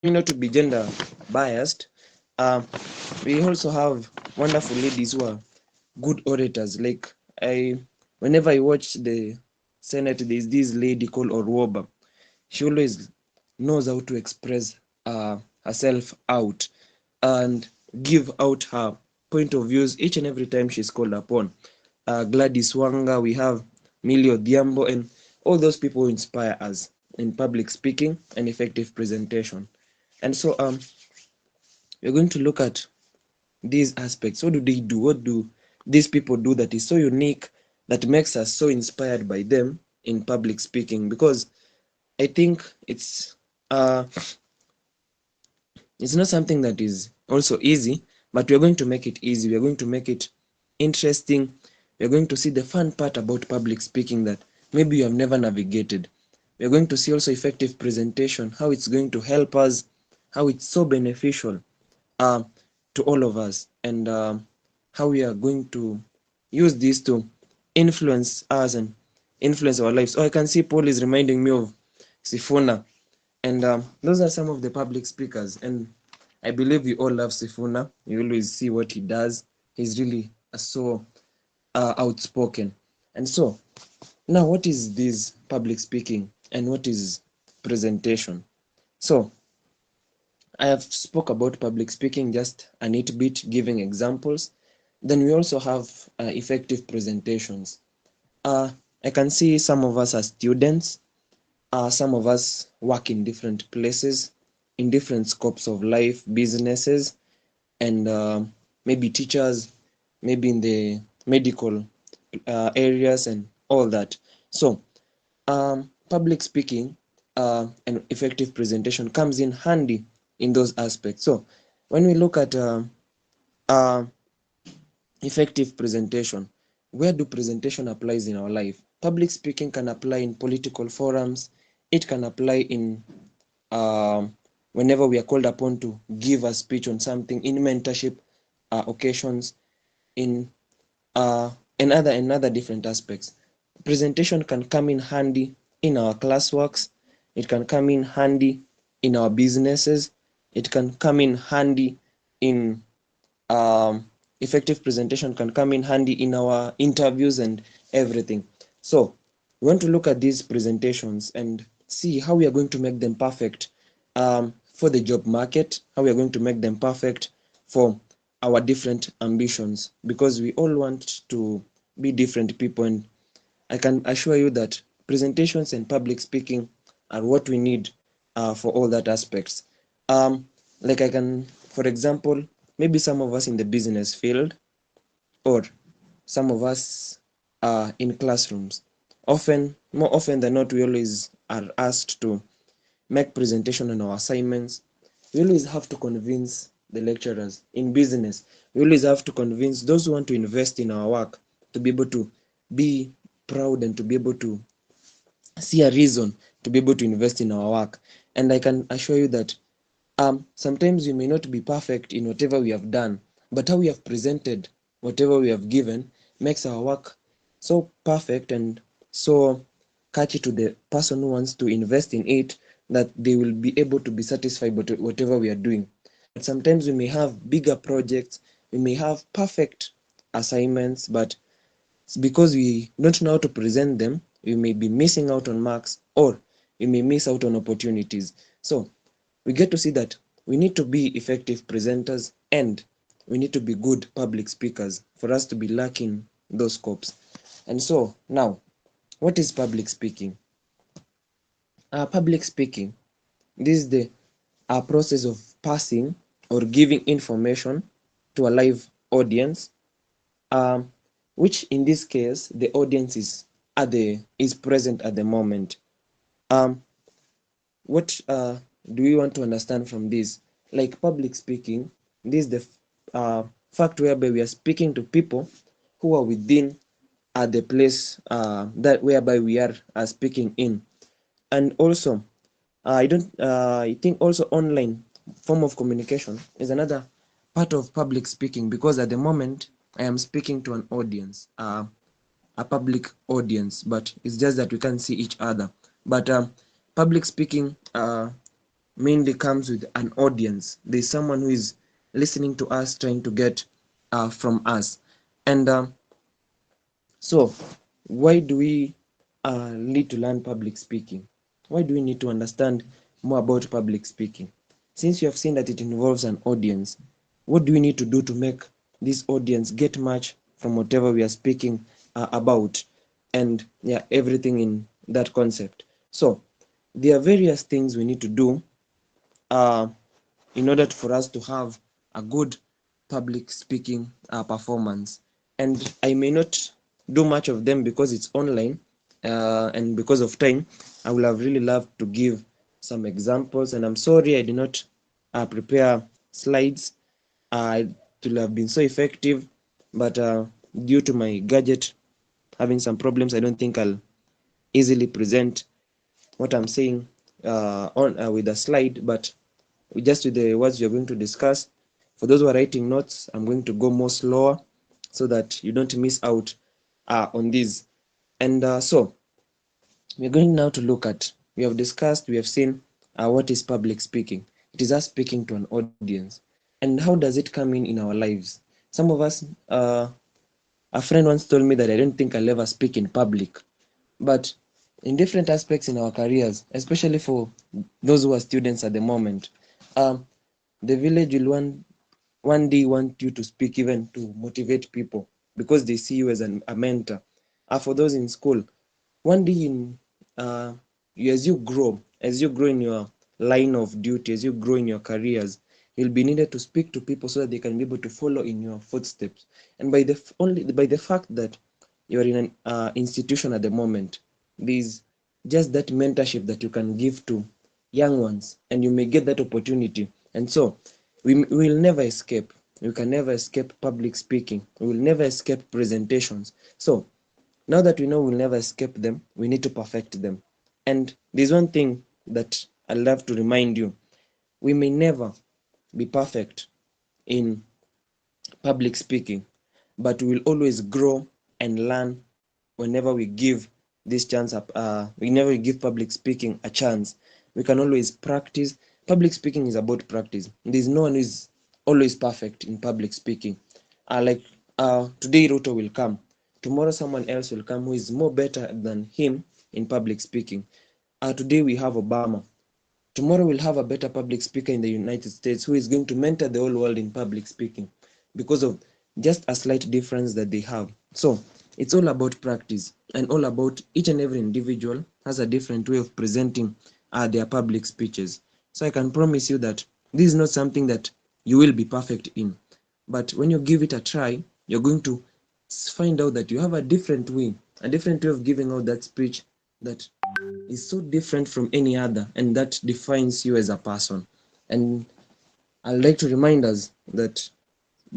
Not to be gender biased, uh, we also have wonderful ladies who are good orators. Like whenever I watch the Senate, there's this lady called Orwoba. She always knows how to express herself out and give out her point of views each and every time she's called upon. Gladys Wanga, we have Millie Odhiambo, and all those people who inspire us in public speaking and effective presentation. And so we're going to look at these aspects. What do they do? What do these people do that is so unique, that makes us so inspired by them in public speaking? Because I think it's not something that is also easy, but we're going to make it easy. We're going to make it interesting. We're going to see the fun part about public speaking that maybe you have never navigated. We're going to see also effective presentation, how it's going to help us, how it's so beneficial uh, to all of us, and how we are going to use this to influence us and influence our lives. Oh, I can see Paul is reminding me of Sifuna, and those are some of the public speakers. And I believe we all love Sifuna. You always see what he does. He's really so outspoken. And so now, what is this public speaking and what is presentation? So I have spoke about public speaking just a little bit, giving examples. Then we also have effective presentations. I can see some of us are students. Some of us work in different places, in different scopes of life, businesses, and maybe teachers, maybe in the medical areas and all that. So public speaking and effective presentation comes in handy in those aspects. So when we look at uh, effective presentation, where do presentation applies in our life? Public speaking can apply in political forums. It can apply in whenever we are called upon to give a speech on something, in mentorship occasions, in uh, and other different aspects. Presentation can come in handy in our classworks. It can come in handy in our businesses. It can come in handy in um, effective presentation can come in handy in our interviews and everything. So we want to look at these presentations and see how we are going to make them perfect for the job market, how we are going to make them perfect for our different ambitions, because we all want to be different people. And I can assure you that presentations and public speaking are what we need for all that aspects. Like I can, for example, maybe some of us in the business field, or some of us are in classrooms. More often than not, we always are asked to make presentation on our assignments. We always have to convince the lecturers. In business, we always have to convince those who want to invest in our work to be able to be proud and to be able to see a reason to be able to invest in our work. And I can assure you that sometimes we may not be perfect in whatever we have done, but how we have presented whatever we have given makes our work so perfect and so catchy to the person who wants to invest in it, that they will be able to be satisfied with whatever we are doing. But sometimes we may have bigger projects, we may have perfect assignments, but it's because we don't know how to present them, we may be missing out on marks, or we may miss out on opportunities. So we get to see that we need to be effective presenters and we need to be good public speakers for us to be lacking those scopes. And so now, what is public speaking? Public speaking, this is the process of passing or giving information to a live audience, um, which in this case the audience is present at the moment. Um, what do we want to understand from this? Like public speaking, this is the fact whereby we are speaking to people who are within the place that whereby we are speaking in. And also, I think also online form of communication is another part of public speaking, because at the moment I am speaking to an audience, a public audience, but it's just that we can't see each other. But public speaking mainly comes with an audience. There's someone who is listening to us, trying to get from us. And so, why do we need to learn public speaking? Why do we need to understand more about public speaking? Since you have seen that it involves an audience, what do we need to do to make this audience get much from whatever we are speaking about? And yeah, everything in that concept. So, there are various things we need to do uh, in order for us to have a good public speaking performance. And I may not do much of them because it's online and because of time. I would have really loved to give some examples, and I'm sorry I did not prepare slides. It will have been so effective, but due to my gadget having some problems, I don't think I'll easily present what I'm saying on with a slide, but just with the words you're going to discuss. For those who are writing notes, I'm going to go more slower so that you don't miss out on these. And so we're going now to look at, we have discussed, we have seen what is public speaking. It is us speaking to an audience. And how does it come in our lives? Some of us, a friend once told me that I don't think I'll ever speak in public. But in different aspects in our careers, especially for those who are students at the moment, um, the village will one day want you to speak, even to motivate people, because they see you as a mentor. For those in school, one day in uh, as you grow in your line of duty, as you grow in your careers, you'll be needed to speak to people so that they can be able to follow in your footsteps. And only by the fact that you're in an institution at the moment, there's just that mentorship that you can give to young ones, and you may get that opportunity. And so we will never escape. We can never escape public speaking. We will never escape presentations. So now that we know we'll never escape them, we need to perfect them. And there's one thing that I love to remind you: we may never be perfect in public speaking, but we will always grow and learn whenever we give this chance up. Whenever we give public speaking a chance, we can always practice. Public speaking is about practice. There's no one who is always perfect in public speaking. Like today, Ruto will come. Tomorrow, someone else will come who is more better than him in public speaking. Today, we have Obama. Tomorrow we'll have a better public speaker in the United States who is going to mentor the whole world in public speaking because of just a slight difference that they have. So it's all about practice, and all about each and every individual has a different way of presenting their public speeches. So I can promise you that this is not something that you will be perfect in. But when you give it a try, you're going to find out that you have a different way of giving out that speech that is so different from any other, and that defines you as a person. And I'd like to remind us that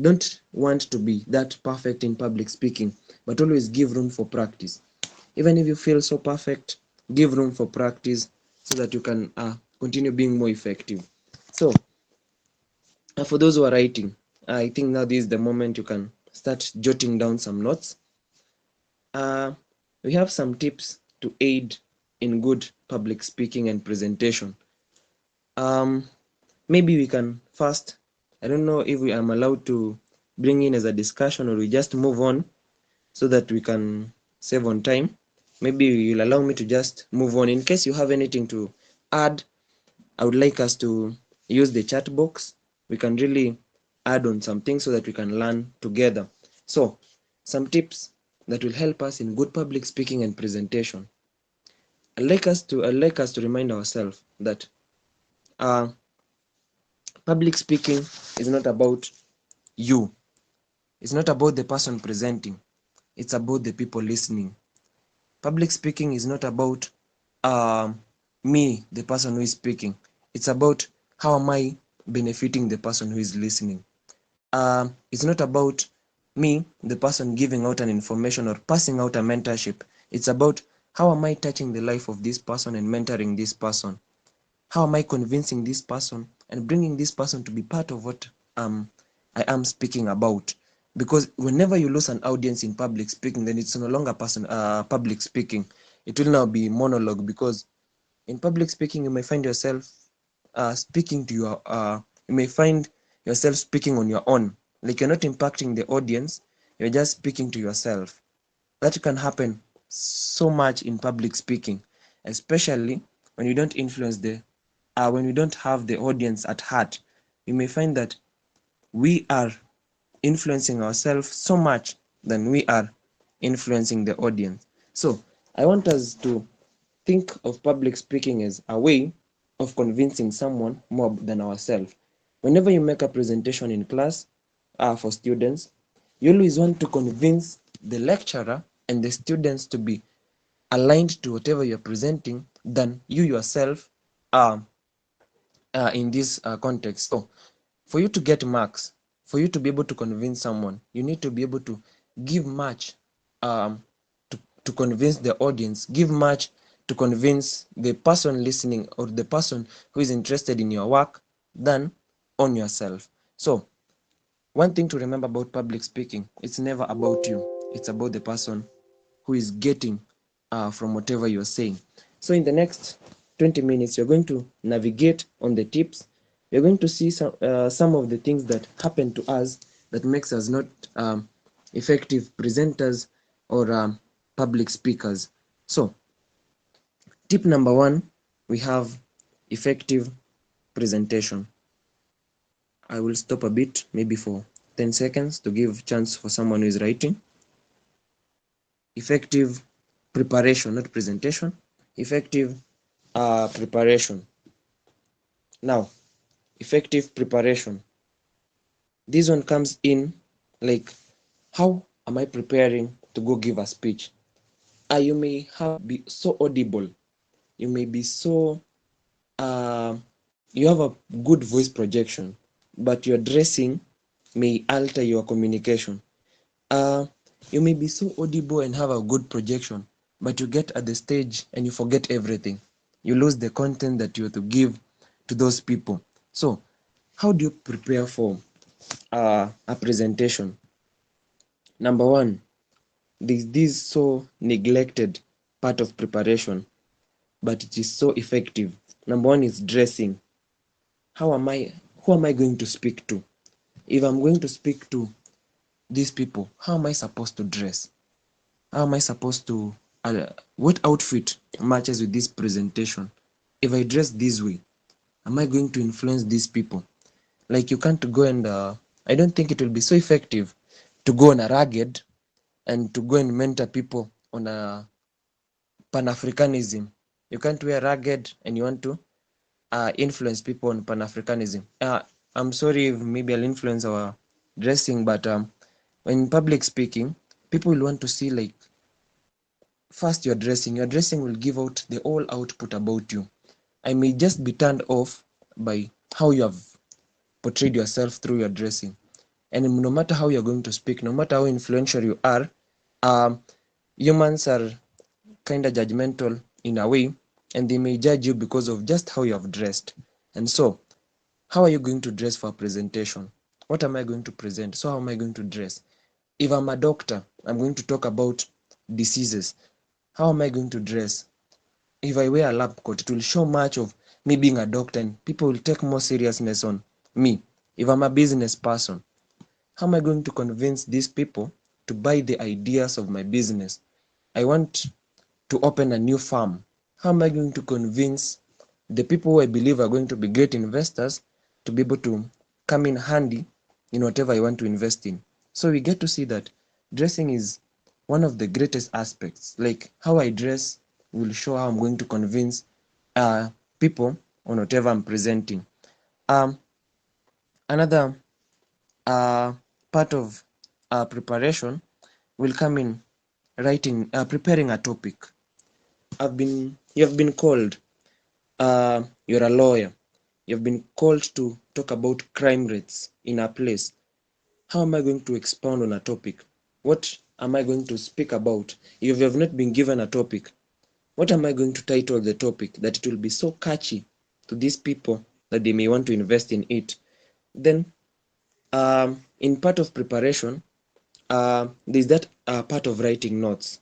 don't want to be that perfect in public speaking, but always give room for practice. Even if you feel so perfect, give room for practice so that you can continue being more effective. So for those who are writing, I think now this is the moment you can start jotting down some notes. Uh, we have some tips to aid in good public speaking and presentation. Um, Maybe we can first, I don't know if we am allowed to bring in as a discussion, or we just move on so that we can save on time. Maybe you'll allow me to just move on. In case you have anything to add, I would like us to use the chat box. We can really add on some things so that we can learn together. So, some tips that will help us in good public speaking and presentation. I'd like us to remind ourselves that uh, public speaking is not about you. It's not about the person presenting. It's about the people listening. Public speaking is not about me, the person who is speaking. It's about how am I benefiting the person who is listening. It's not about me, the person giving out an information or passing out a mentorship. It's about how am I touching the life of this person and mentoring this person. How am I convincing this person and bringing this person to be part of what I am speaking about? Because whenever you lose an audience in public speaking, then it's no longer public speaking. It will now be monologue, because in public speaking you may find yourself speaking to your you may find yourself speaking on your own, like you're not impacting the audience, you're just speaking to yourself. That can happen so much in public speaking, especially when you don't influence the when you don't have the audience at heart. You may find that we are influencing ourselves so much than we are influencing the audience. So I want us to think of public speaking as a way of convincing someone more than ourselves. Whenever you make a presentation in class for students, you always want to convince the lecturer and the students to be aligned to whatever you're presenting than you yourself are in this context. So for you to get marks, for you to be able to convince someone, you need to be able to give much um, to convince the audience, give much to convince the person listening or the person who is interested in your work than on yourself. So one thing to remember about public speaking, it's never about you. It's about the person who is getting from whatever you're saying. So in the next 20 minutes, you're going to navigate on the tips. You're going to see some of the things that happen to us that makes us not effective presenters or public speakers. So tip number one, we have effective presentation. I will stop a bit, maybe for 10 seconds to give chance for someone who is writing. Effective preparation, not presentation. Effective preparation. Now, effective preparation. This one comes in like, how am I preparing to go give a speech? You may be so audible. You may be so you have a good voice projection, but your dressing may alter your communication. Uh, you may be so audible and have a good projection, but you get at the stage and you forget everything. You lose the content that you have to give to those people. So, how do you prepare for a presentation? Number one, this so neglected part of preparation, but it is so effective. Number one is dressing. How am I? Who am I going to speak to? If I'm going to speak to these people, how am I supposed to dress? How am I supposed to, what outfit matches with this presentation? If I dress this way, am I going to influence these people? Like you can't go and, I don't think it will be so effective to go on a ragged and to go and mentor people on a Pan-Africanism. You can't wear ragged and you want to influence people on Pan-Africanism. I'm sorry if maybe I'll influence our dressing, but when public speaking, people will want to see like first your dressing. Your dressing will give out the whole output about you. I may just be turned off by how you have portrayed yourself through your dressing. And no matter how you're going to speak, no matter how influential you are, um, humans are kind of judgmental in a way, and they may judge you because of just how you have dressed. And so, how are you going to dress for a presentation? What am I going to present? So, how am I going to dress? If I'm a doctor, I'm going to talk about diseases. How am I going to dress? If I wear a lab coat, it will show much of me being a doctor and people will take more seriousness on me. If I'm a business person, how am I going to convince these people to buy the ideas of my business? I want to open a new farm. How am I going to convince the people who I believe are going to be great investors to be able to come in handy in whatever I want to invest in? So we get to see that dressing is one of the greatest aspects. Like how I dress will show how I'm going to convince people on whatever I'm presenting. Um, Another part of preparation will come in writing, preparing a topic. You have been called, you're a lawyer. You've been called to talk about crime rates in a place. How am I going to expound on a topic? What am I going to speak about? If you have not been given a topic, what am I going to title the topic that it will be so catchy to these people that they may want to invest in it? Then, in part of preparation, there's that part of writing notes,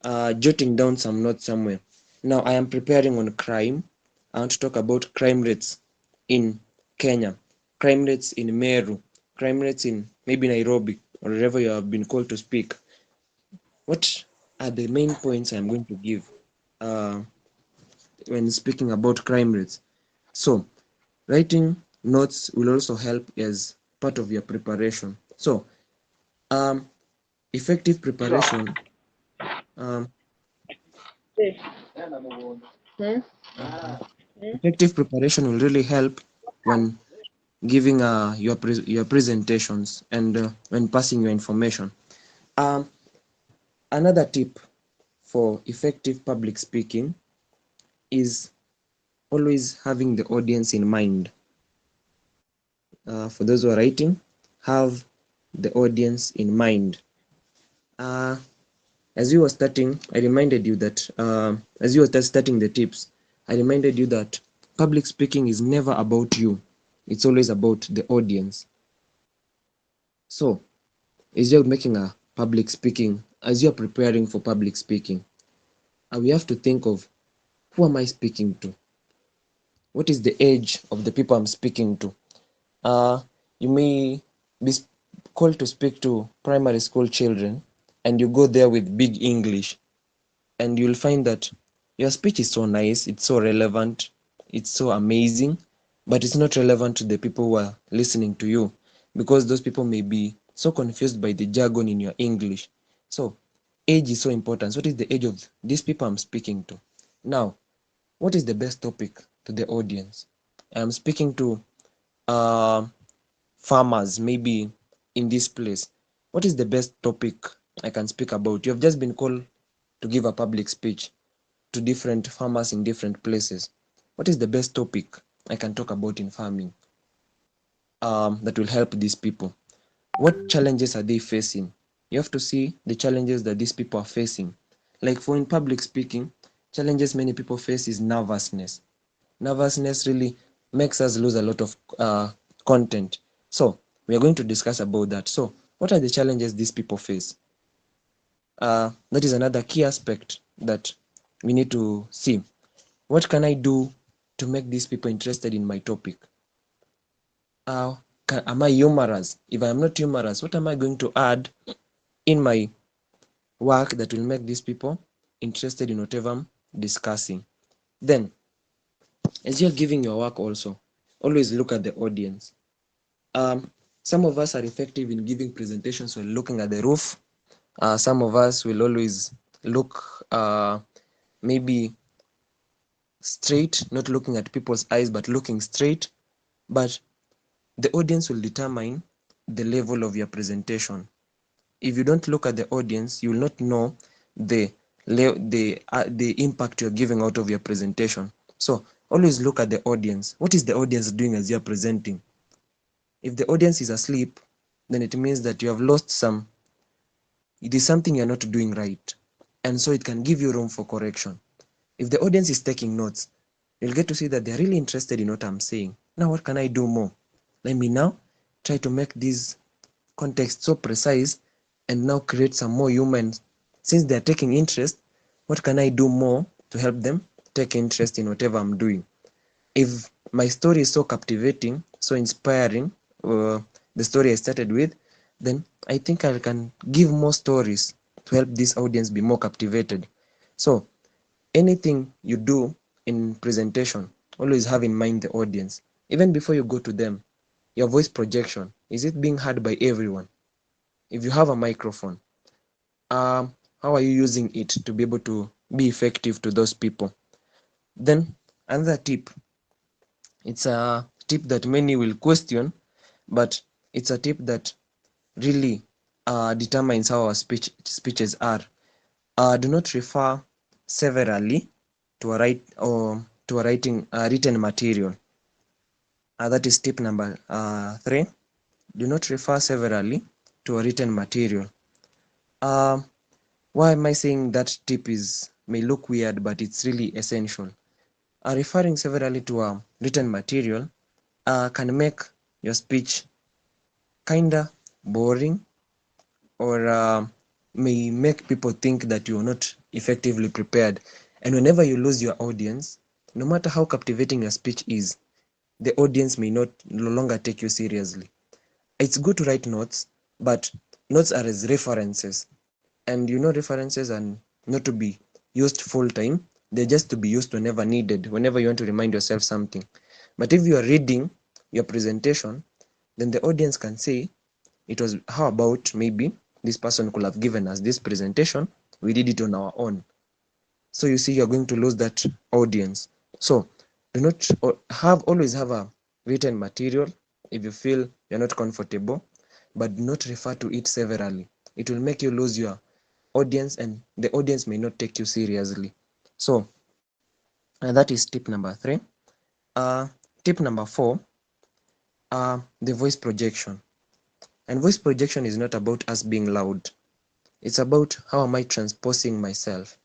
jotting down some notes somewhere. Now, I am preparing on crime. I want to talk about crime rates in Kenya, crime rates in Meru, crime rates in maybe Nairobi or wherever you have been called to speak. What are the main points I'm going to give uh, when speaking about crime rates? So, writing notes will also help as part of your preparation. So, um, effective preparation. Um, Effective preparation will really help when giving your presentations and when passing your information. Um, Another tip for effective public speaking is always having the audience in mind. For those who are writing, have the audience in mind. Uh, as you were starting, I reminded you that as you were starting the tips, I reminded you that public speaking is never about you. It's always about the audience. So, as you're making a public speaking, as you're preparing for public speaking, we have to think of, who am I speaking to? What is the age of the people I'm speaking to? You may be called to speak to primary school children, and you go there with big English, and you'll find that your speech is so nice, it's so relevant, it's so amazing, but it's not relevant to the people who are listening to you, because those people may be so confused by the jargon in your English. So, age is so important. So what is the age of these people I'm speaking to? Now, what is the best topic to the audience? I'm speaking to uh, farmers, maybe in this place. What is the best topic I can speak about? You have just been called to give a public speech to different farmers in different places. What is the best topic I can talk about in farming that will help these people? What challenges are they facing? You have to see the challenges that these people are facing. Like for in public speaking, challenges many people face is nervousness. Nervousness really makes us lose a lot of content. So we are going to discuss about that. So what are the challenges these people face? That is another key aspect that we need to see. What can I do to make these people interested in my topic? Am I humorous? If I'm not humorous, what am I going to add in my work that will make these people interested in whatever I'm discussing? Then, as you're giving your work also, always look at the audience. Um, some of us are effective in giving presentations while looking at the roof. Some of us will always look maybe straight, not looking at people's eyes, but looking straight. But the audience will determine the level of your presentation. If you don't look at the audience, you will not know the impact you're giving out of your presentation. So always look at the audience. What is the audience doing as you're presenting? If the audience is asleep, then it means that you have lost some. It is something you're not doing right, and so it can give you room for correction. If the audience is taking notes, you'll get to see that they're really interested in what I'm saying. Now, what can I do more? Let me now try to make this context so precise and now create some more human. Since they're taking interest, what can I do more to help them take interest in whatever I'm doing? If my story is so captivating, so inspiring, the story I started with, then I think I can give more stories to help this audience be more captivated. So anything you do in presentation, always have in mind the audience. Even before you go to them, your voice projection, is it being heard by everyone? If you have a microphone, how are you using it to be able to be effective to those people? Then another tip, it's a tip that many will question, but it's a tip that really determines how our speeches are. Do not refer severally to a written material. That is tip number 3. Do not refer severally to a written material. Why am I saying that tip is may look weird, but it's really essential. Referring severally to a written material can make your speech kinda boring, or may make people think that you're not effectively prepared. And whenever you lose your audience, No matter how captivating your speech is, the audience may not no longer take you seriously. It's good to write notes, but notes are as references. And references are not to be used full time. They're just to be used whenever needed, whenever you want to remind yourself something. But if you are reading your presentation, then the audience can say, it was, how about maybe this person could have given us this presentation, we did it on our own. So you see, you're going to lose that audience. So do not always have a written material if you feel you're not comfortable, but do not refer to it severally. It will make you lose your audience, and the audience may not take you seriously. So that is tip number 3. Tip number 4, the voice projection. And voice projection is not about us being loud. It's about how am I transposing myself.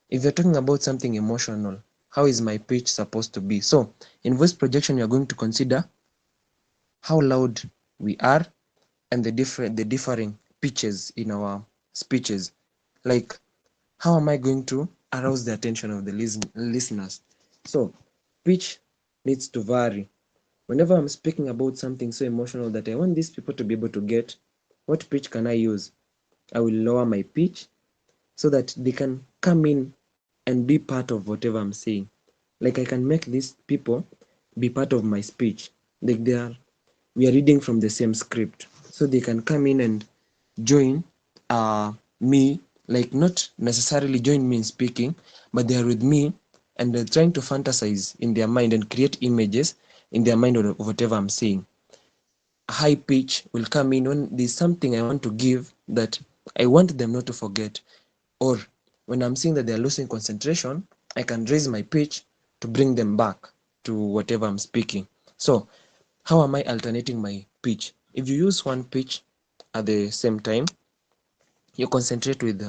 If you're talking about something emotional, how is my pitch supposed to be? So in voice projection, you're going to consider how loud we are and the differing pitches in our speeches. Like, how am I going to arouse the attention of the listeners? So pitch needs to vary. Whenever I'm speaking about something so emotional that I want these people to be able to get, what pitch can I use? I will lower my pitch so that they can come in and be part of whatever I'm saying. Like, I can make these people be part of my speech. Like, we are reading from the same script, so they can come in and join me, like not necessarily join me in speaking, but they are with me and they're trying to fantasize in their mind and create images in their mind of whatever I'm saying. High pitch will come in when there's something I want to give that I want them not to forget, or when I'm seeing that they're losing concentration, I can raise my pitch to bring them back to whatever I'm speaking. So how am I alternating my pitch? If you use one pitch at the same time, you concentrate with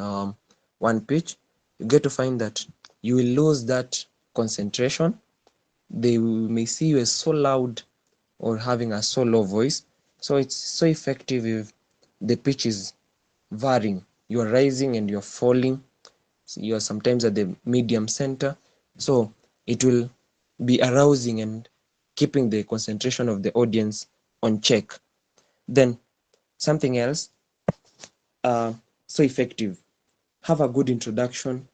one pitch, you get to find that you will lose that concentration. They may see you as so loud or having a so low voice. So it's so effective if the pitch is varying. You're rising and you're falling. You're sometimes at the medium center. So it will be arousing and keeping the concentration of the audience on check. Then something else, uh, so effective. Have a good introduction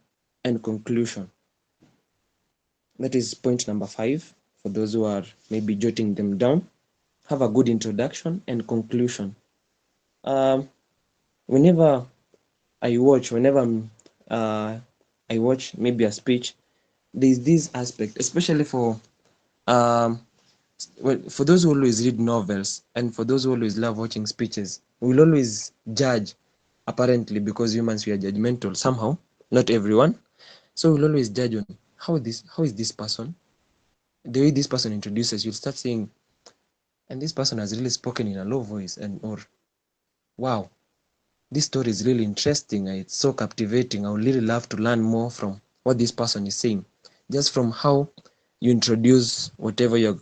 and conclusion. That is point number 5 for those who are maybe jotting them down. Have a good introduction and conclusion. Um, whenever whenever I watch maybe a speech, there's this aspect, especially um, for those who always read novels and for those who always love watching speeches, we'll always judge, apparently, because humans we are judgmental somehow, not everyone. So we'll always judge on how is this person, the way this person introduces. You'll start saying, and this person has really spoken in a low voice, and or wow, this story is really interesting, it's so captivating, I would really love to learn more from what this person is saying, just from how you introduce whatever you're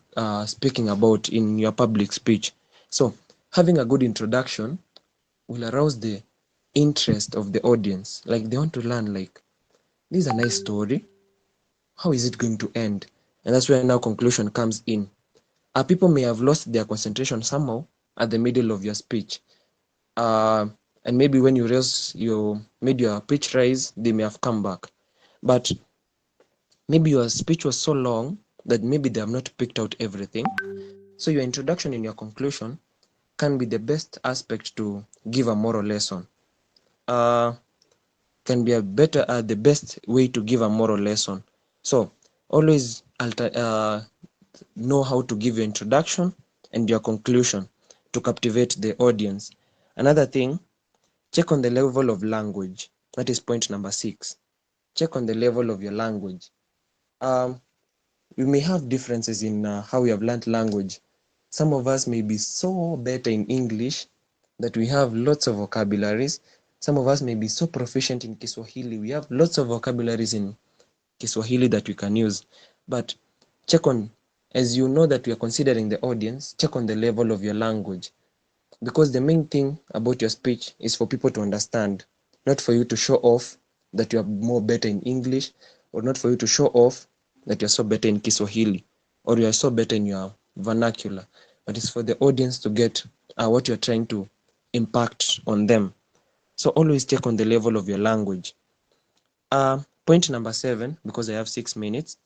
speaking about in your public speech. So having a good introduction will arouse the interest of the audience. Like, they want to learn, like, this is a nice story, how is it going to end? And that's where now conclusion comes in. People may have lost their concentration somehow at the middle of your speech, uh, and maybe when you made your pitch rise, they may have come back, but maybe your speech was so long that maybe they have not picked out everything. So your introduction and your conclusion can be the best aspect to give a moral lesson. uh, can be the best way to give a moral lesson. So always know how to give your introduction and your conclusion to captivate the audience. Another thing, check on the level of language. That is point number 6. Check on the level of your language. We may have differences in how we have learned language. Some of us may be so better in English that we have lots of vocabularies. Some of us may be so proficient in Kiswahili. We have lots of vocabularies in Kiswahili that we can use. But check on, as you know that we are considering the audience, check on the level of your language. Because the main thing about your speech is for people to understand, not for you to show off that you are more better in English, or not for you to show off that you're so better in Kiswahili or you're so better in your vernacular, but it's for the audience to get what you're trying to impact on them. So always take on the level of your language. Point number 7, because I have 6 minutes,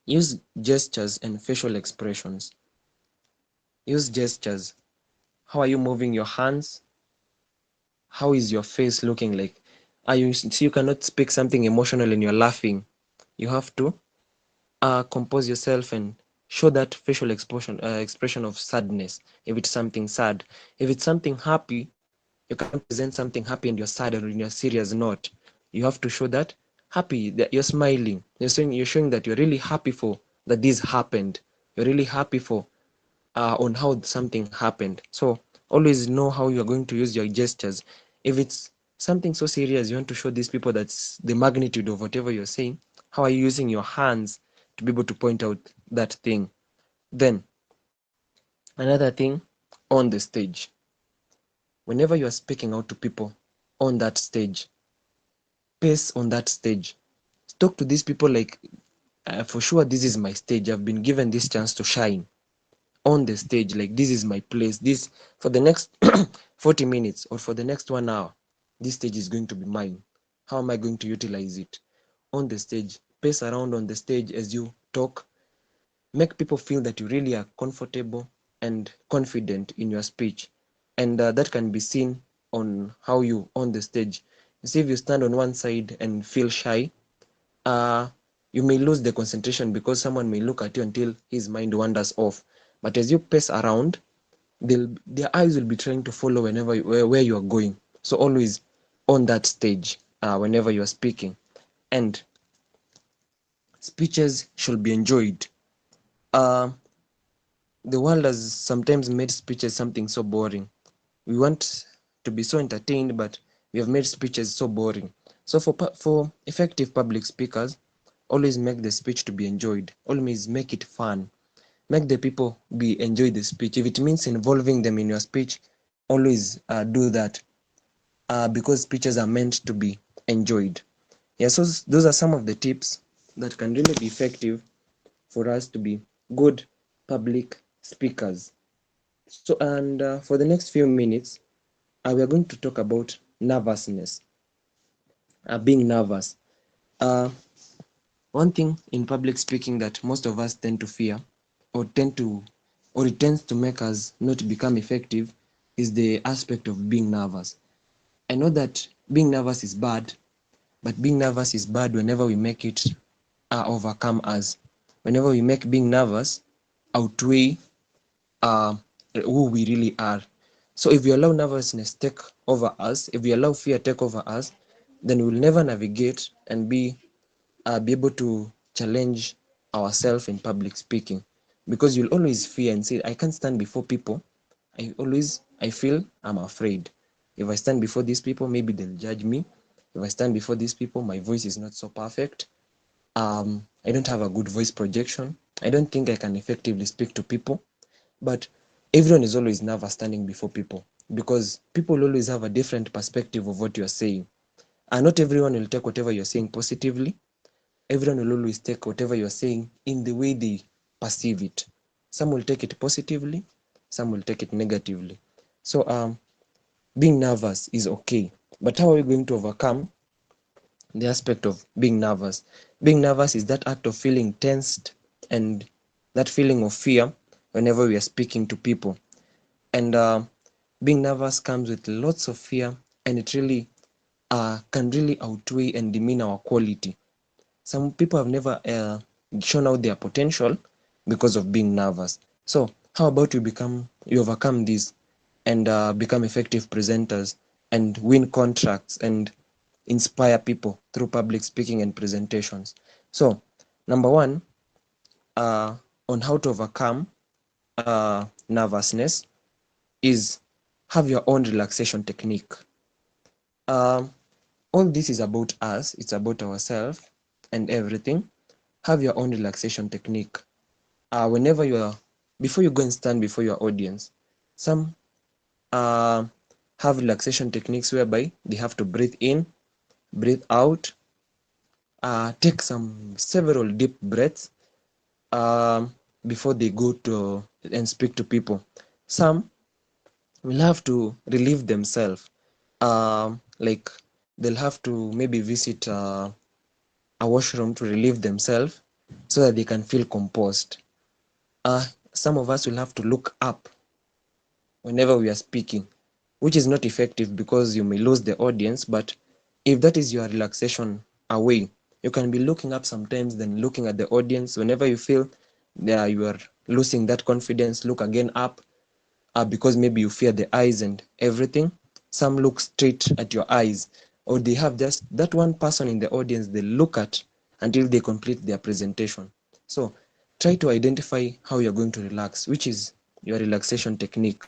use gestures and facial expressions. Use gestures. How are you moving your hands? How is your face looking like? Are you, so you cannot speak something emotional and you're laughing. You have to compose yourself and show that facial expression of sadness. If it's something sad, if it's something happy, you cannot present something happy and you're sad or in a serious note. You have to show that happy, that you're smiling. You're showing that you're really happy for that this happened. You're really happy for on how something happened. So always know how you're going to use your gestures. If it's something so serious, you want to show these people that's the magnitude of whatever you're saying. How are you using your hands to be able to point out that thing? Then another thing, on the stage. Whenever you are speaking out to people on that stage, pace on that stage. Talk to these people like, for sure, this is my stage. I've been given this chance to shine on the stage. Like, this is my place. This, for the next 40 minutes or for the next 1 hour, this stage is going to be mine. How am I going to utilize it? On the stage, pace around on the stage as you talk. Make people feel that you really are comfortable and confident in your speech, and that can be seen on how you on the stage. You see, if you stand on one side and feel shy, uh, you may lose the concentration because someone may look at you until his mind wanders off. But as you pace around, their eyes will be trying to follow where you are going. So always on that stage whenever you are speaking. And speeches should be enjoyed. Uh, the world has sometimes made speeches something so boring. We want to be so entertained, but we have made speeches so boring. So for effective public speakers, always make the speech to be enjoyed. Always make it fun. Make the people be enjoy the speech. If it means involving them in your speech, always do that because speeches are meant to be enjoyed. Yeah, so those are some of the tips that can really be effective for us to be good public speakers. So, and for the next few minutes, we are going to talk about nervousness, being nervous. Uh, One thing in public speaking that most of us tend to fear, or tend to, or it tends to make us not become effective, is the aspect of being nervous. I know that being nervous is bad, but being nervous is bad whenever we make it overcome us. Whenever we make being nervous outweigh uh, who we really are. So if we allow nervousness take over us, if we allow fear take over us, then we'll never navigate and be able to challenge ourselves in public speaking, because you'll always fear and say, I can't stand before people. I feel I'm afraid. If I stand before these people, maybe they'll judge me. If I stand before these people, my voice is not so perfect. I don't have a good voice projection. I don't think I can effectively speak to people. But everyone is always nervous standing before people, because people always have a different perspective of what you are saying. And not everyone will take whatever you're saying positively. Everyone will always take whatever you're saying in the way they perceive it. Some will take it positively, some will take it negatively. So being nervous is okay. But how are we going to overcome the aspect of being nervous? Being nervous is that act of feeling tensed and that feeling of fear whenever we are speaking to people. And being nervous comes with lots of fear, and it really can really outweigh and demean our quality. Some people have never shown out their potential because of being nervous. So how about you overcome this and become effective presenters and win contracts and inspire people through public speaking and presentations? So number one, uh, on how to overcome nervousness is have your own relaxation technique. Um, all this is about us, it's about ourselves and everything. Have your own relaxation technique. Whenever you are, before you go and stand before your audience, some uh, have relaxation techniques whereby they have to breathe in, breathe out, take some several deep breaths before they go to and speak to people. Some will have to relieve themselves. Like they'll have to maybe visit a washroom to relieve themselves so that they can feel composed. Uh, some of us will have to look up whenever we are speaking, which is not effective because you may lose the audience. But if that is your relaxation away, you can be looking up sometimes, then looking at the audience. Whenever you feel that you are losing that confidence, look again up, because maybe you fear the eyes and everything. Some look straight at your eyes, or they have just that one person in the audience they look at until they complete their presentation. So try to identify how you're going to relax, which is your relaxation technique.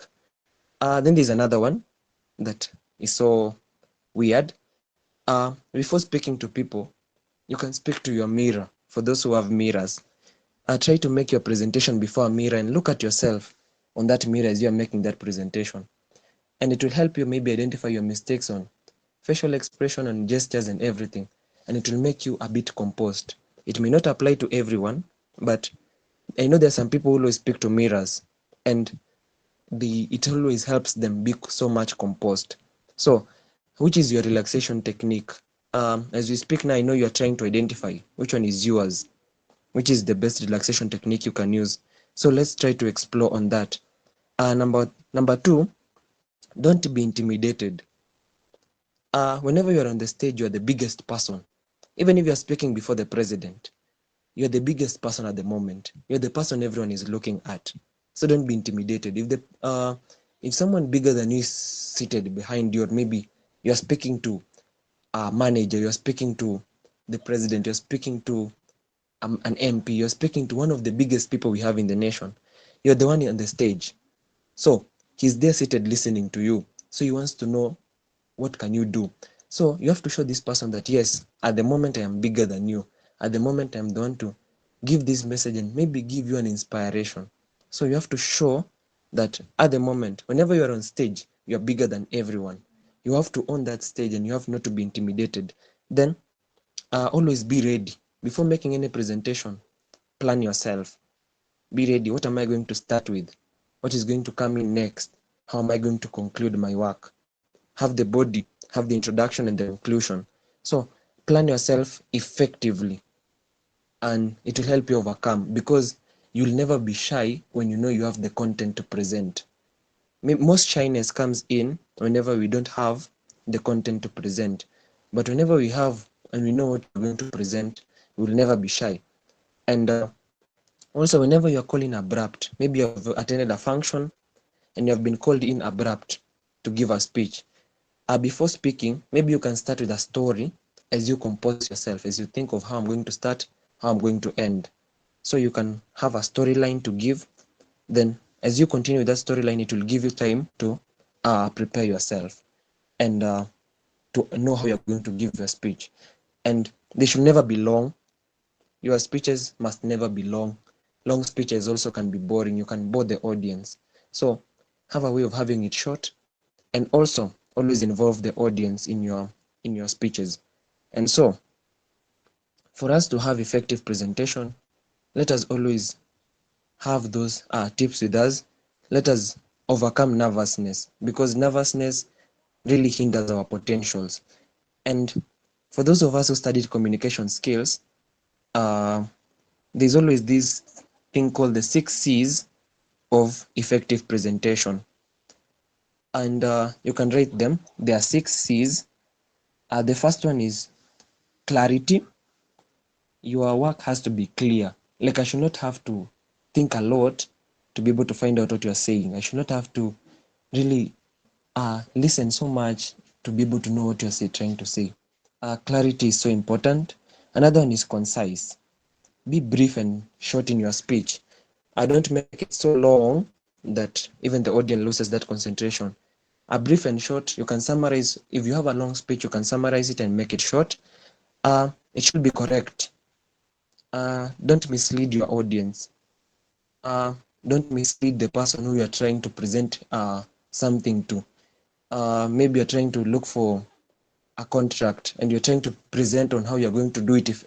Then there's another one that is so weird. Before speaking to people, you can speak to your mirror. For those who have mirrors, try to make your presentation before a mirror and look at yourself on that mirror as you're making that presentation. And it will help you maybe identify your mistakes on facial expression and gestures and everything. And it will make you a bit composed. It may not apply to everyone, but I know there's some people who always speak to mirrors, and it always helps them be so much composed. So, which is your relaxation technique? As we speak now, I know you're trying to identify which one is yours, which is the best relaxation technique you can use. So let's try to explore on that. Number two, don't be intimidated. Whenever you're on the stage, you're the biggest person. Even if you're speaking before the president, you're the biggest person at the moment. You're the person everyone is looking at. So don't be intimidated. If someone bigger than you is seated behind you, or maybe you're speaking to a manager, you're speaking to the president, you're speaking to an MP, you're speaking to one of the biggest people we have in the nation. You're the one on the stage. So he's there seated listening to you. So he wants to know what can you do. So you have to show this person that yes, at the moment I am bigger than you. At the moment I'm the one to give this message and maybe give you an inspiration. So you have to show that at the moment, whenever you are on stage, you are bigger than everyone. You have to own that stage and you have not to be intimidated. Then always be ready. Before making any presentation, plan yourself. Be ready. What am I going to start with? What is going to come in next? How am I going to conclude my work? Have the body, have the introduction and the conclusion. So plan yourself effectively and it will help you overcome, because you'll never be shy when you know you have the content to present. Most shyness comes in whenever we don't have the content to present. But whenever we have and we know what we're going to present, we will never be shy. And also, whenever you're called in abrupt, maybe you've attended a function and you have been called in abrupt to give a speech. Before speaking, maybe you can start with a story as you compose yourself, as you think of how I'm going to start, how I'm going to end. So you can have a storyline to give. Then, as you continue with that storyline, it will give you time to prepare yourself and to know how you're going to give your speech. And they should never be long. Your speeches must never be long. Long speeches also can be boring. You can bore the audience. So have a way of having it short, and also always involve the audience in your speeches. And so for us to have effective presentation, let us always have those tips with us. Let us overcome nervousness, because nervousness really hinders our potentials. And for those of us who studied communication skills, uh, there's always this thing called the 6 C's of effective presentation. And you can rate them. There are 6 C's. The first one is clarity. Your work has to be clear. Like, I should not have to think a lot to be able to find out what you're saying. I should not have to really listen so much to be able to know what you're trying to say. Clarity is so important. Another one is concise. Be brief and short in your speech. Don't make it so long that even the audience loses that concentration. Brief and short, you can summarize. If you have a long speech, you can summarize it and make it short. It should be correct. Don't mislead your audience. Don't mislead the person who you are trying to present something to. Maybe you're trying to look for a contract and you're trying to present on how you're going to do it, if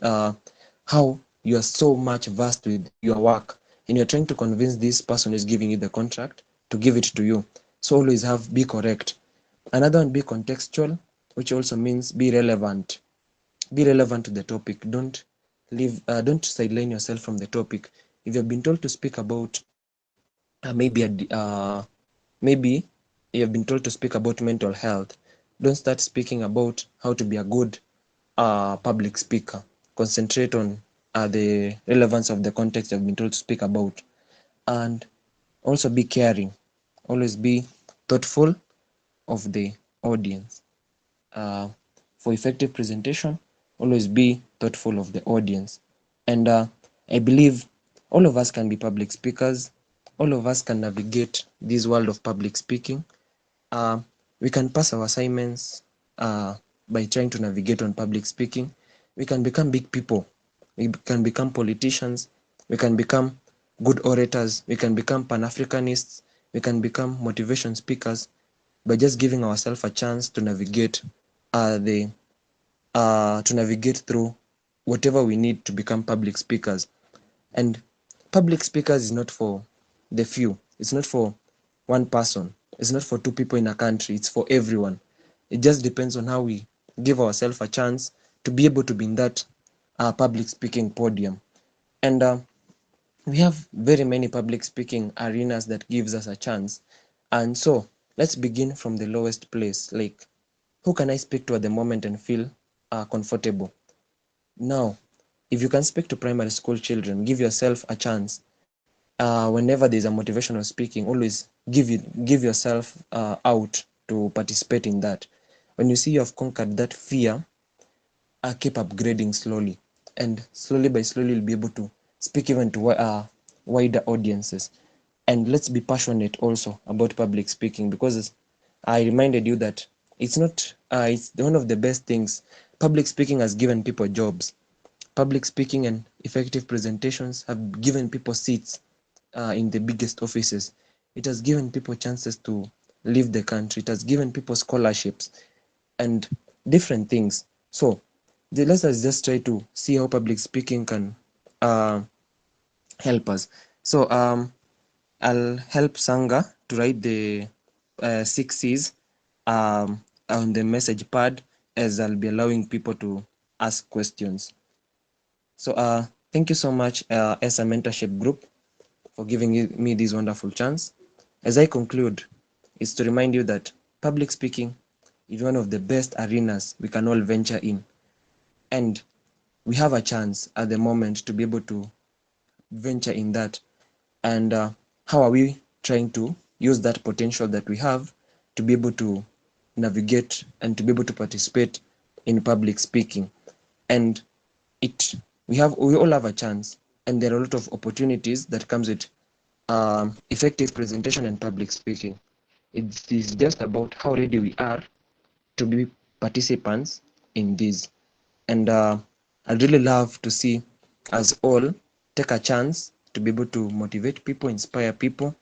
how you are so much versed with your work, and you're trying to convince this person who's giving you the contract to give it to you. So always be correct. Another one, be contextual, which also means be relevant. Be relevant to the topic. Don't sideline yourself from the topic. If you've been told to speak about maybe you have been told to speak about mental health, don't start speaking about how to be a good public speaker. Concentrate on the relevance of the context you've been told to speak about. And also be caring. Always be thoughtful of the audience. uh, for effective presentation, always be thoughtful of the audience. And I believe all of us can be public speakers. All of us can navigate this world of public speaking. Uh, we can pass our assignments by trying to navigate on public speaking. We can become big people. We can become politicians. We can become good orators. We can become Pan-Africanists. We can become motivation speakers by just giving ourselves a chance to navigate the to navigate through whatever we need to become public speakers. And public speakers is not for the few. It's not for one person. It's not for two people in a country. It's for everyone. It just depends on how we give ourselves a chance to be able to be in that public speaking podium. And we have very many public speaking arenas that gives us a chance. And so let's begin from the lowest place. Like, who can I speak to at the moment and feel comfortable? Now, if you can speak to primary school children, give yourself a chance. Whenever there's a motivational speaking, always give yourself out to participate in that. When you see you have conquered that fear, keep upgrading slowly, and slowly by slowly you'll be able to speak even to wider audiences. And let's be passionate also about public speaking, because I reminded you that it's one of the best things. Public speaking has given people jobs. Public speaking and effective presentations have given people seats in the biggest offices. It has given people chances to leave the country. It has given people scholarships and different things. So let us just try to see how public speaking can uh, help us. So I'll help Sanga to write the 6 C's on the message pad, as I'll be allowing people to ask questions. So thank you so much, ESSA Mentorship Group, for giving me this wonderful chance. As I conclude, is to remind you that public speaking is one of the best arenas we can all venture in. And we have a chance at the moment to be able to venture in that. And how are we trying to use that potential that we have to be able to navigate and to be able to participate in public speaking? And it we all have a chance, and there are a lot of opportunities that comes with effective presentation and public speaking. It is just about how ready we are to be participants in this. And I'd really love to see us all take a chance to be able to motivate people, inspire people,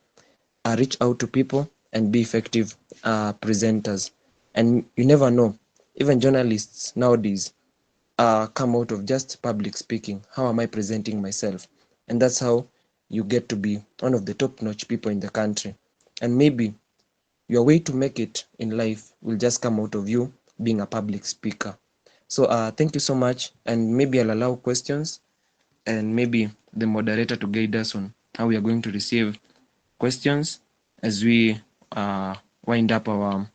reach out to people, and be effective presenters. And you never know, even journalists nowadays come out of just public speaking. How am I presenting myself? And that's how you get to be one of the top-notch people in the country. And maybe your way to make it in life will just come out of you being a public speaker. So thank you so much, and maybe I'll allow questions, and maybe the moderator to guide us on how we are going to receive questions as we wind up our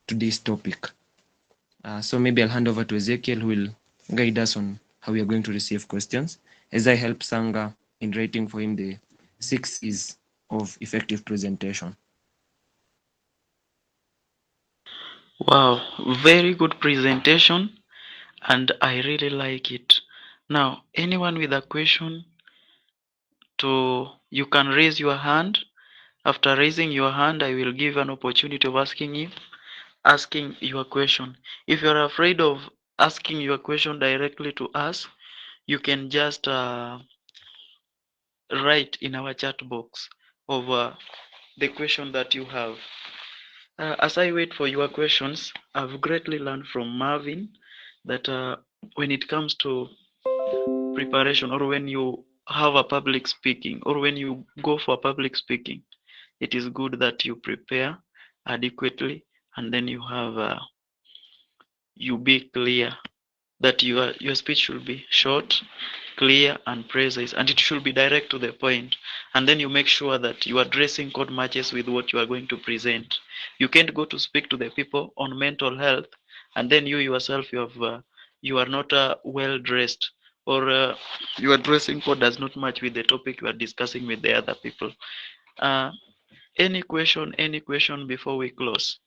today's topic. So maybe I'll hand over to Ezekiel, who will guide us on how we are going to receive questions, as I help Sanga in writing for him the 6 C's of effective presentation. Wow, very good presentation, and I really like it. Now, anyone with a question, you can raise your hand. After raising your hand, I will give an opportunity of asking your question. If you're afraid of asking your question directly to us, you can just write in our chat box of the question that you have. As I wait for your questions, I've greatly learned from Marvin that when it comes to preparation, or when you have a public speaking, or when you go for public speaking, it is good that you prepare adequately, and then you be clear, that your speech should be short, clear, and precise, and it should be direct to the point. And then you make sure that your dressing code matches with what you are going to present. You can't go to speak to the people on mental health, and then you yourself you are not well dressed, or your dressing code does not match with the topic you are discussing with the other people. Uh, any question? Any question before we close?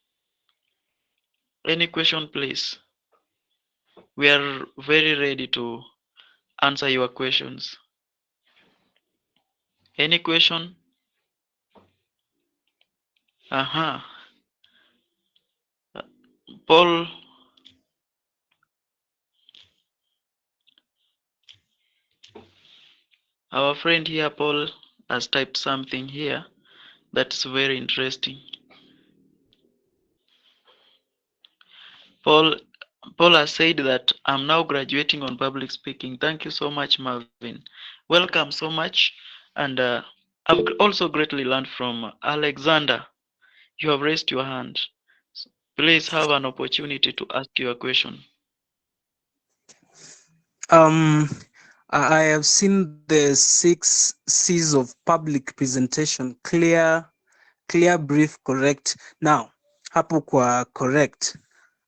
Any question, please? We are very ready to answer your questions. Any question? Uh-huh. Paul, our friend here, Paul, has typed something here that's very interesting. Paul, Paul has said that I'm now graduating on public speaking. Thank you so much, Marvin. Welcome so much. And I've also greatly learned from Alexander. You have raised your hand. Please have an opportunity to ask your question. Um, I have seen the 6 C's of public presentation: clear, brief, correct. Now, hapo kwa correct.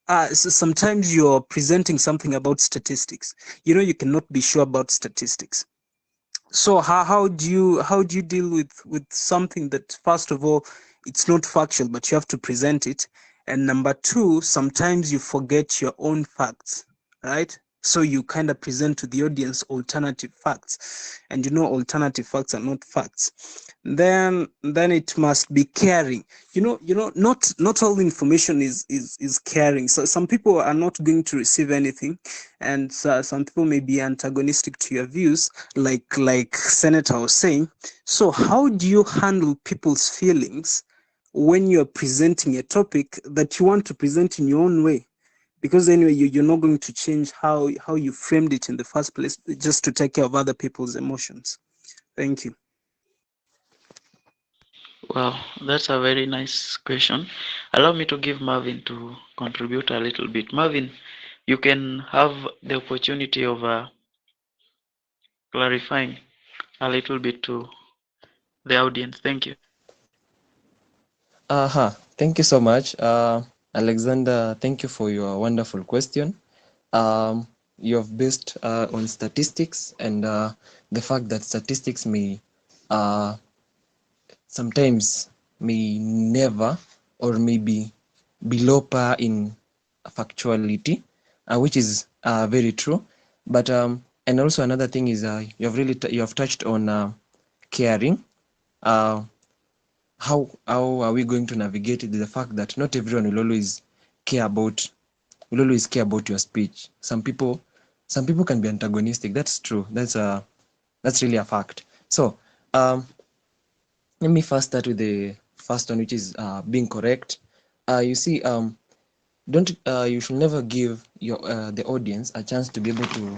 So sometimes you're presenting something about statistics. You cannot be sure about statistics. So how do you deal with something that, first of all, it's not factual, but you have to present it, and number two, sometimes you forget your own facts, right? So you kind of present to the audience alternative facts, and alternative facts are not facts. Then it must be caring. Not all information is caring. So some people are not going to receive anything, and some people may be antagonistic to your views, like Senator was saying. So how do you handle people's feelings when you're presenting a topic that you want to present in your own way? Because anyway, you're not going to change how you framed it in the first place, just to take care of other people's emotions. Thank you. Wow, that's a very nice question. Allow me to give Marvin to contribute a little bit. Marvin, you can have the opportunity of clarifying a little bit to the audience. Thank you. Thank you so much, Alexander. Thank you for your wonderful question. You have based on statistics and the fact that statistics may uh, sometimes may never or maybe below par in factuality, which is very true. But and also another thing is you have touched on caring. Uh, how are we going to navigate the fact that not everyone will always care about your speech. Some people can be antagonistic. That's true. That's really a fact. So let me first start with the first one, which is being correct. You see, don't you should never give the audience a chance to be able to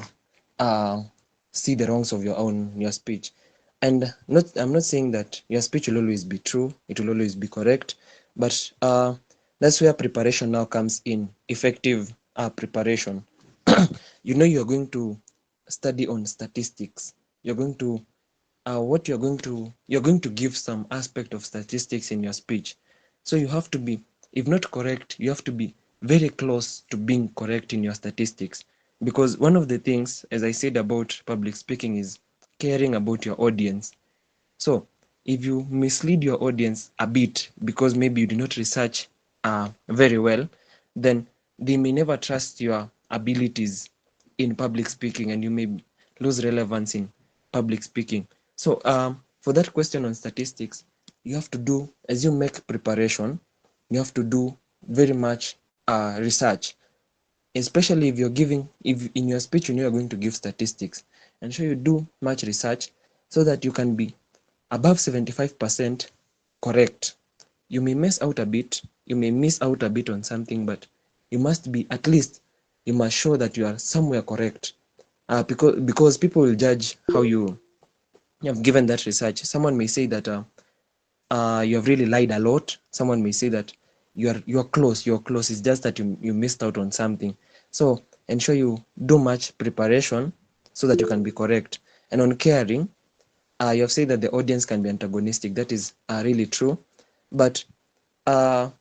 uh, see the wrongs of your speech. And I'm not saying that your speech will always be true, it will always be correct, but that's where preparation now comes in. Effective preparation. You're going to study on statistics. You're going to what you're going to give some aspect of statistics in your speech. So you have to be, if not correct, you have to be very close to being correct in your statistics, because one of the things, as I said, about public speaking is caring about your audience. So if you mislead your audience a bit because maybe you did not research very well, then they may never trust your abilities in public speaking, and you may lose relevance in public speaking. So for that question on statistics, you have to do, as you make preparation, you have to do very much research, especially if in your speech you're going to give statistics. And so you do much research so that you can be above 75% correct. you may miss out a bit, you may miss out a bit on something, but you must be, at least you must show that you are somewhere correct. Because people will judge how you have given that research. Someone may say that you have really lied a lot. Someone may say that you're close, you're close. It's just that you missed out on something. So ensure you do much preparation so that you can be correct. And on caring, you have said that the audience can be antagonistic. That is really true. But uh,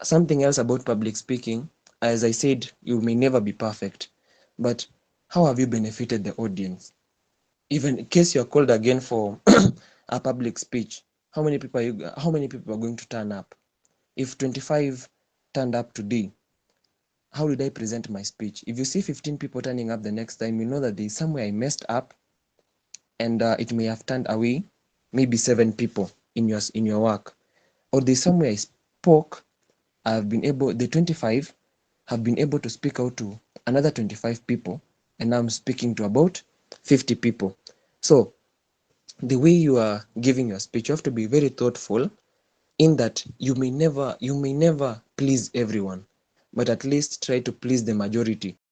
something else about public speaking, as I said, you may never be perfect. But how have you benefited the audience? Even in case you're called again for a public speech, how many people are going to turn up? If 25 turned up today, how did I present my speech? If you see 15 people turning up the next time, you know that there's somewhere I messed up, and it may have turned away maybe 7 people in your work. Or there's somewhere I spoke, I've been able, the 25 have been able to speak out to another 25 people, and now I'm speaking to about 50 people. So the way you are giving your speech, you have to be very thoughtful, in that you may never please everyone, but at least try to please the majority.